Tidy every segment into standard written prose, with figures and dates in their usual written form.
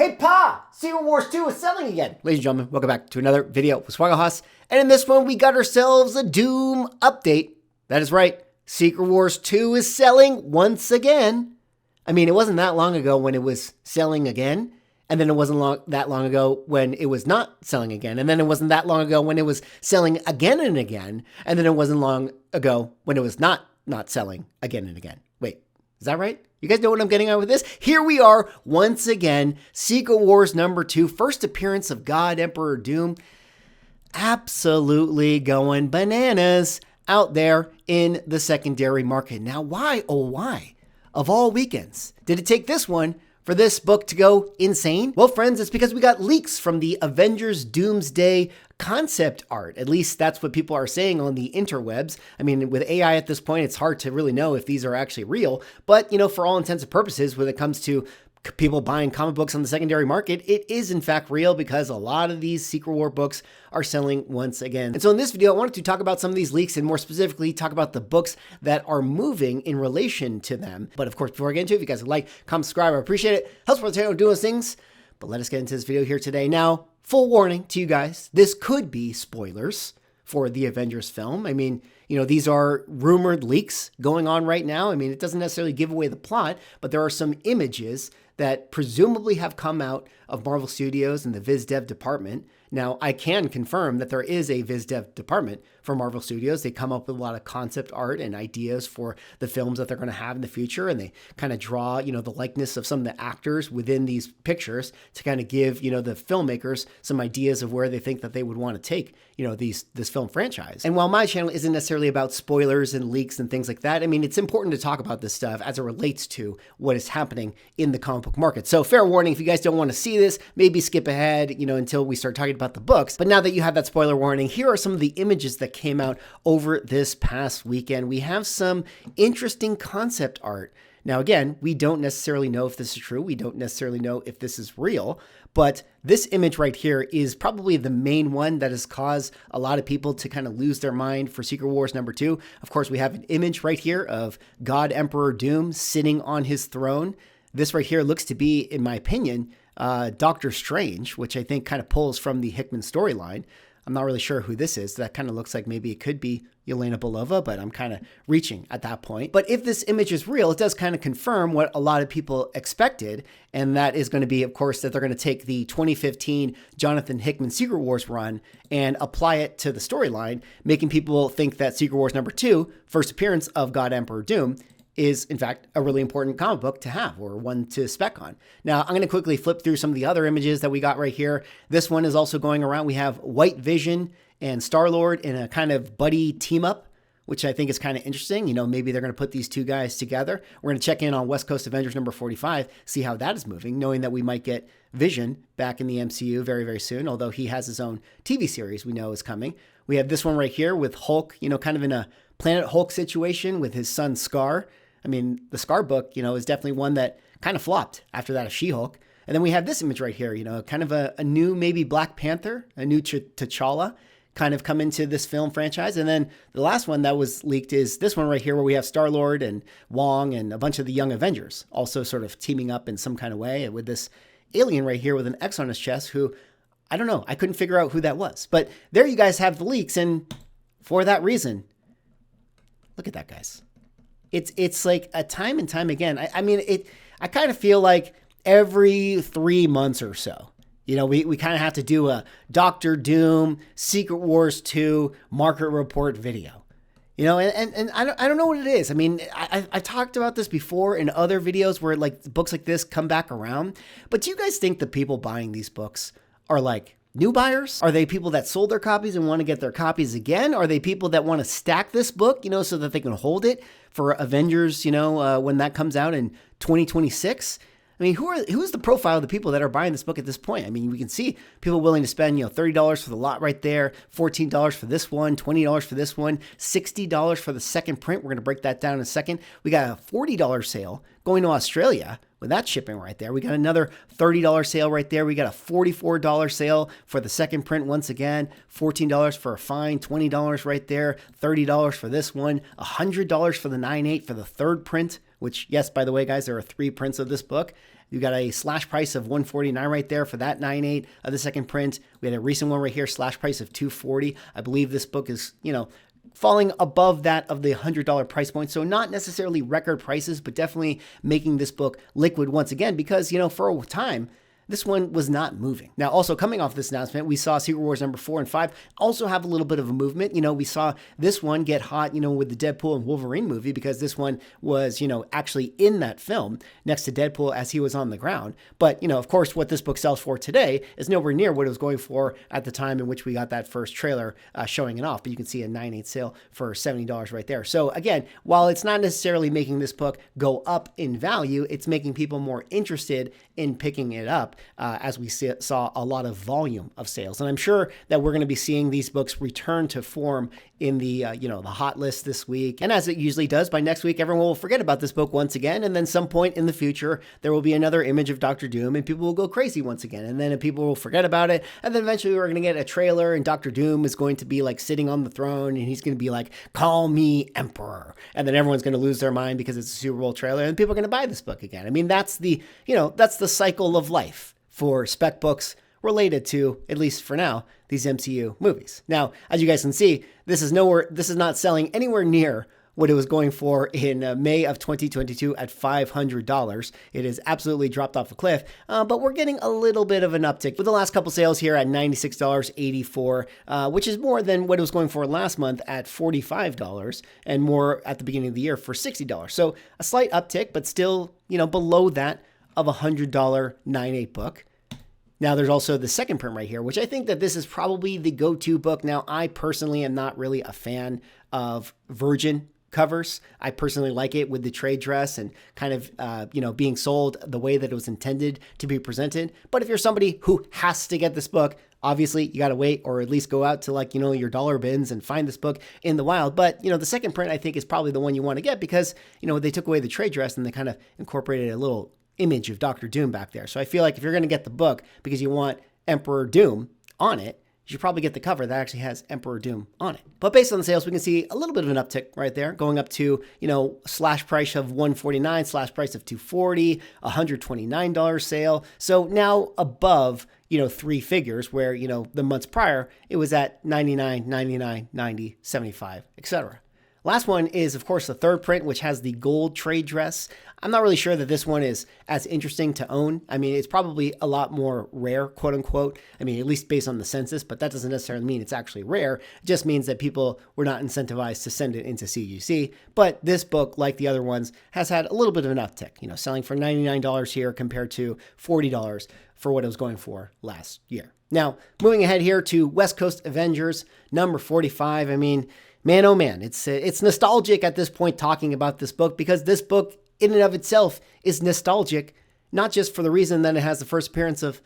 Hey Pa! Secret Wars 2 is selling again! Ladies and gentlemen, welcome back to another video with Swaggle. And in this one, we got ourselves a Doom update. That is right, Secret Wars 2 is selling once again. I mean, it wasn't that long ago when it was selling again. And then it wasn't that long ago when it was not selling again. And then it wasn't that long ago when it was selling again and again. And then it wasn't long ago when it was not selling again and again. Wait, is that right? You guys know what I'm getting at with this? Here we are once again, Secret Wars number 2, first appearance of God Emperor Doom. Absolutely going bananas out there in the secondary market. Now, why, oh why, of all weekends, did it take this one for this book to go insane? Well, friends, it's because we got leaks from the Avengers Doomsday concept art. At least that's what people are saying on the interwebs. I mean, with AI at this point, it's hard to really know if these are actually real. But, you know, for all intents and purposes, when it comes to people buying comic books on the secondary market, it is in fact real because a lot of these Secret War books are selling once again. And so in this video, I wanted to talk about some of these leaks and more specifically talk about the books that are moving in relation to them. But of course, before I get into it, if you guys would like, comment, subscribe, I appreciate it. Helps support the channel doing those things. But let us get into this video here today. Now, full warning to you guys, this could be spoilers for the Avengers film. I mean, you know, these are rumored leaks going on right now. I mean, it doesn't necessarily give away the plot, but there are some images that presumably have come out of Marvel Studios and the Viz Dev department. Now, I can confirm that there is a Viz Dev department for Marvel Studios. They come up with a lot of concept art and ideas for the films that they're going to have in the future. And they kind of draw, you know, the likeness of some of the actors within these pictures to kind of give, you know, the filmmakers some ideas of where they think that they would want to take, you know, this film franchise. And while my channel isn't necessarily about spoilers and leaks and things like that, I mean, it's important to talk about this stuff as it relates to what is happening in the comic book market. So fair warning, if you guys don't want to see this, maybe skip ahead, you know, until we start talking about the books. But now that you have that spoiler warning, here are some of the images that came out over this past weekend. We have some interesting concept art. Now, again, we don't necessarily know if this is true. We don't necessarily know if this is real, but this image right here is probably the main one that has caused a lot of people to kind of lose their mind for Secret Wars number 2. Of course, we have an image right here of God Emperor Doom sitting on his throne. This right here looks to be, in my opinion, Doctor Strange, which I think kind of pulls from the Hickman storyline. I'm not really sure who this is. That kind of looks like maybe it could be Yelena Belova, but I'm kind of reaching at that point. But if this image is real, it does kind of confirm what a lot of people expected. And that is going to be, of course, that they're going to take the 2015 Jonathan Hickman Secret Wars run and apply it to the storyline, making people think that Secret Wars number 2, first appearance of God Emperor Doom, is in fact a really important comic book to have or one to spec on. Now, I'm going to quickly flip through some of the other images that we got right here. This one is also going around. We have White Vision and Star-Lord in a kind of buddy team up, which I think is kind of interesting. You know, maybe they're going to put these two guys together. We're going to check in on West Coast Avengers number 45, see how that is moving, knowing that we might get Vision back in the MCU very, very soon, although he has his own TV series we know is coming. We have this one right here with Hulk, you know, kind of in a Planet Hulk situation with his son Scar. I mean, the Scar book, you know, is definitely one that kind of flopped after that of She-Hulk. And then we have this image right here, you know, kind of a new maybe Black Panther, a new T'Challa kind of come into this film franchise. And then the last one that was leaked is this one right here where we have Star-Lord and Wong and a bunch of the Young Avengers also sort of teaming up in some kind of way with this alien right here with an X on his chest who, I don't know, I couldn't figure out who that was. But there you guys have the leaks. And for that reason, look at that, guys. It's like a time and time again. I kind of feel like every 3 months or so, you know, we kind of have to do a Doctor Doom, Secret Wars 2 market report video. You know, and I don't know what it is. I mean, I talked about this before in other videos where like books like this come back around. But do you guys think the people buying these books are like new buyers? Are they people that sold their copies and want to get their copies again? Are they people that want to stack this book, you know, so that they can hold it for Avengers, you know, when that comes out in 2026? I mean, who is the profile of the people that are buying this book at this point? I mean, we can see people willing to spend, you know, $30 for the lot right there, $14 for this one, $20 for this one, $60 for the second print. We're going to break that down in a second. We got a $40 sale going to Australia with that shipping right there. We got another $30 sale right there. We got a $44 sale for the second print once again, $14 for a fine, $20 right there, $30 for this one, $100 for the 9/8 for the third print which, yes, by the way, guys, there are 3 prints of this book. You got a slash price of $149 right there for that 9.8 of the second print. We had a recent one right here, slash price of $240. I believe this book is, falling above that of the $100 price point. So not necessarily record prices, but definitely making this book liquid once again, because, for a time, this one was not moving. Now, also coming off this announcement, we saw Secret Wars number 4 and 5 also have a little bit of a movement. We saw this one get hot, with the Deadpool and Wolverine movie, because this one was, actually in that film next to Deadpool as he was on the ground. But, of course, what this book sells for today is nowhere near what it was going for at the time in which we got that first trailer showing it off. But you can see a 9.8 sale for $70 right there. So again, while it's not necessarily making this book go up in value, it's making people more interested in picking it up. As we saw a lot of volume of sales. And I'm sure that we're going to be seeing these books return to form in the, the hot list this week. And as it usually does, by next week, everyone will forget about this book once again. And then some point in the future, there will be another image of Doctor Doom and people will go crazy once again. And then people will forget about it. And then eventually we're going to get a trailer and Doctor Doom is going to be like sitting on the throne and he's going to be like, call me Emperor. And then everyone's going to lose their mind because it's a Super Bowl trailer and people are going to buy this book again. I mean, that's the cycle of life for spec books related to, at least for now, these MCU movies. Now, as you guys can see, this is not selling anywhere near what it was going for in May of 2022 at $500. It has absolutely dropped off a cliff, but we're getting a little bit of an uptick with the last couple sales here at $96.84, which is more than what it was going for last month at $45 and more at the beginning of the year for $60. So a slight uptick, but still, below that of a $100 9.8 book. Now, there's also the second print right here, which I think that this is probably the go-to book. Now, I personally am not really a fan of Virgin covers. I personally like it with the trade dress and kind of, being sold the way that it was intended to be presented. But if you're somebody who has to get this book, obviously you got to wait or at least go out to your dollar bins and find this book in the wild. But, the second print I think is probably the one you want to get because, they took away the trade dress and they kind of incorporated a little image of Doctor Doom back there. So I feel like if you're going to get the book because you want Emperor Doom on it, you should probably get the cover that actually has Emperor Doom on it. But based on the sales, we can see a little bit of an uptick right there, going up to, slash price of $149, slash price of $240, $129 sale. So now above, 3 figures where, the months prior, it was at 99, 99, 90, 75, etc. Last one is, of course, the third print, which has the gold trade dress. I'm not really sure that this one is as interesting to own. I mean, it's probably a lot more rare, quote unquote. I mean, at least based on the census, but that doesn't necessarily mean it's actually rare. It just means that people were not incentivized to send it into CGC. But this book, like the other ones, has had a little bit of an uptick, selling for $99 here compared to $40 for what it was going for last year. Now, moving ahead here to West Coast Avengers, number 45. I mean, man, oh man, it's nostalgic at this point talking about this book because this book in and of itself is nostalgic, not just for the reason that it has the first appearance of,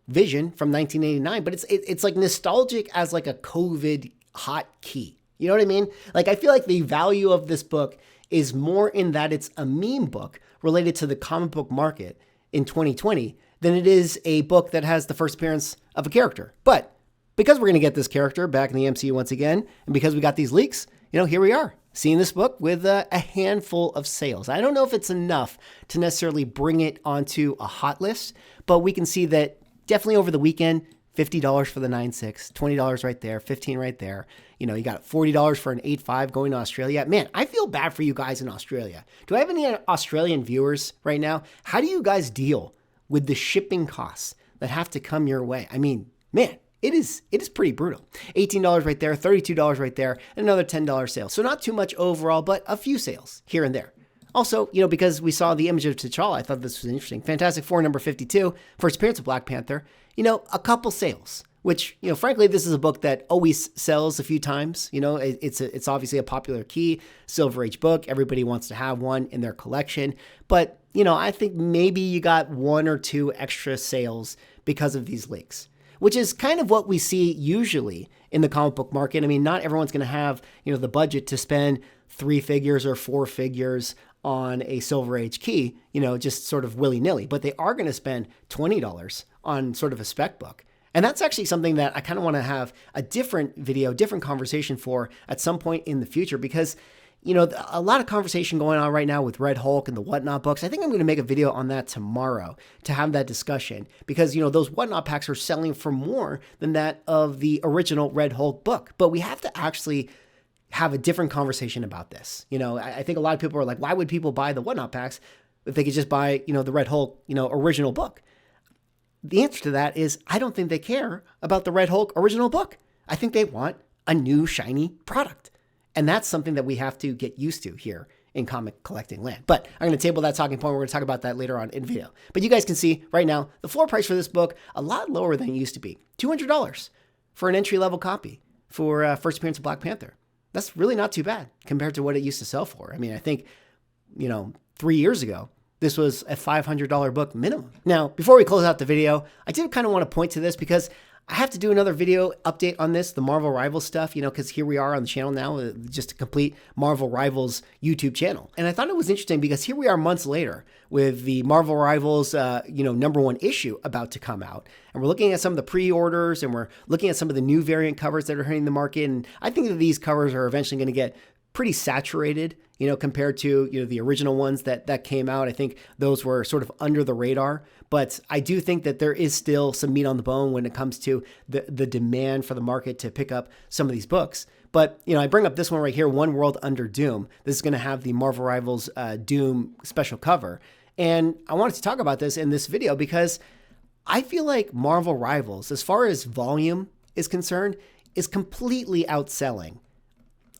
Vision from 1989, but it's like nostalgic as like a COVID hot key. You know what I mean? Like, I feel like the value of this book is more in that it's a meme book related to the comic book market in 2020 than it is a book that has the first appearance of a character. But because we're going to get this character back in the MCU once again, and because we got these leaks, here we are, seeing this book with a handful of sales. I don't know if it's enough to necessarily bring it onto a hot list, but we can see that definitely over the weekend, $50 for the 9.6, $20 right there, $15 right there. You got $40 for an 8.5 going to Australia. Man, I feel bad for you guys in Australia. Do I have any Australian viewers right now? How do you guys deal with the shipping costs that have to come your way? I mean, man, it is pretty brutal. $18 right there, $32 right there, and another $10 sale. So not too much overall, but a few sales here and there. Also, because we saw the image of T'Challa, I thought this was interesting. Fantastic Four number 52, first appearance of Black Panther. A couple sales, which, frankly, this is a book that always sells a few times. It's obviously a popular key, Silver Age book. Everybody wants to have one in their collection. But, I think maybe you got 1 or 2 extra sales because of these leaks, which is kind of what we see usually in the comic book market. I mean, not everyone's going to have, the budget to spend 3 figures or 4 figures on a Silver Age key, just sort of willy-nilly, but they are going to spend $20 on sort of a spec book. And that's actually something that I kind of want to have a different video, different conversation for at some point in the future, because a lot of conversation going on right now with Red Hulk and the Whatnot books. I think I'm going to make a video on that tomorrow to have that discussion because, those Whatnot packs are selling for more than that of the original Red Hulk book. But we have to actually have a different conversation about this. I think a lot of people are like, why would people buy the Whatnot packs if they could just buy, the Red Hulk, original book? The answer to that is I don't think they care about the Red Hulk original book. I think they want a new shiny product. And that's something that we have to get used to here in comic collecting land. But I'm going to table that talking point. We're going to talk about that later on in video. But you guys can see right now, the floor price for this book, a lot lower than it used to be. $200 for an entry-level copy for first appearance of Black Panther. That's really not too bad compared to what it used to sell for. I mean, I think, 3 years ago, this was a $500 book minimum. Now, before we close out the video, I did kind of want to point to this because I have to do another video update on this, the Marvel Rivals stuff, because here we are on the channel now, just a complete Marvel Rivals YouTube channel. And I thought it was interesting because here we are months later with the Marvel Rivals, #1 issue about to come out. And we're looking at some of the pre-orders and we're looking at some of the new variant covers that are hitting the market. And I think that these covers are eventually going to get pretty saturated, compared to, the original ones that came out. I think those were sort of under the radar, but I do think that there is still some meat on the bone when it comes to the demand for the market to pick up some of these books. But, I bring up this one right here, One World Under Doom. This is going to have the Marvel Rivals Doom special cover. And I wanted to talk about this in this video because I feel like Marvel Rivals, as far as volume is concerned, is completely outselling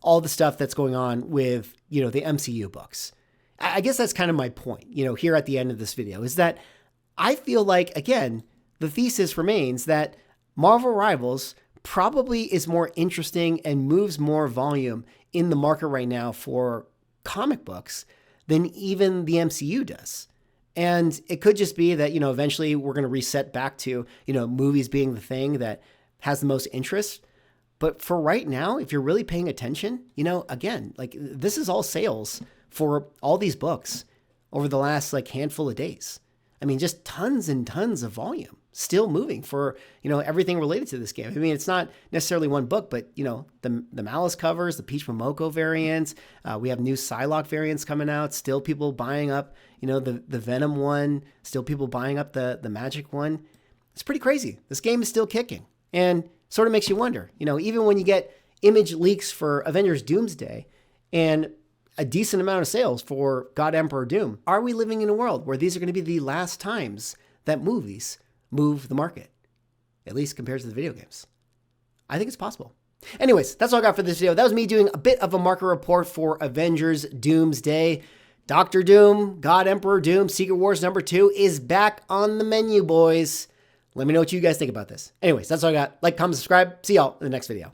all the stuff that's going on with, the MCU books. I guess that's kind of my point, here at the end of this video, is that I feel like, again, the thesis remains that Marvel Rivals probably is more interesting and moves more volume in the market right now for comic books than even the MCU does. And it could just be that, eventually we're going to reset back to, movies being the thing that has the most interest. But for right now, if you're really paying attention, again, like this is all sales for all these books over the last handful of days. I mean, just tons and tons of volume still moving for, everything related to this game. I mean, it's not necessarily one book, but, the Malice covers, the Peach Momoko variants, we have new Psylocke variants coming out, still people buying up, the Venom one, still people buying up the Magic one. It's pretty crazy. This game is still kicking. And sort of makes you wonder, even when you get image leaks for Avengers Doomsday and a decent amount of sales for God Emperor Doom, are we living in a world where these are going to be the last times that movies move the market, at least compared to the video games? I think it's possible. Anyways, that's all I got for this video. That was me doing a bit of a market report for Avengers Doomsday. Doctor Doom, God Emperor Doom, Secret Wars #2 is back on the menu, boys. Let me know what you guys think about this. Anyways, that's all I got. Like, comment, subscribe. See y'all in the next video.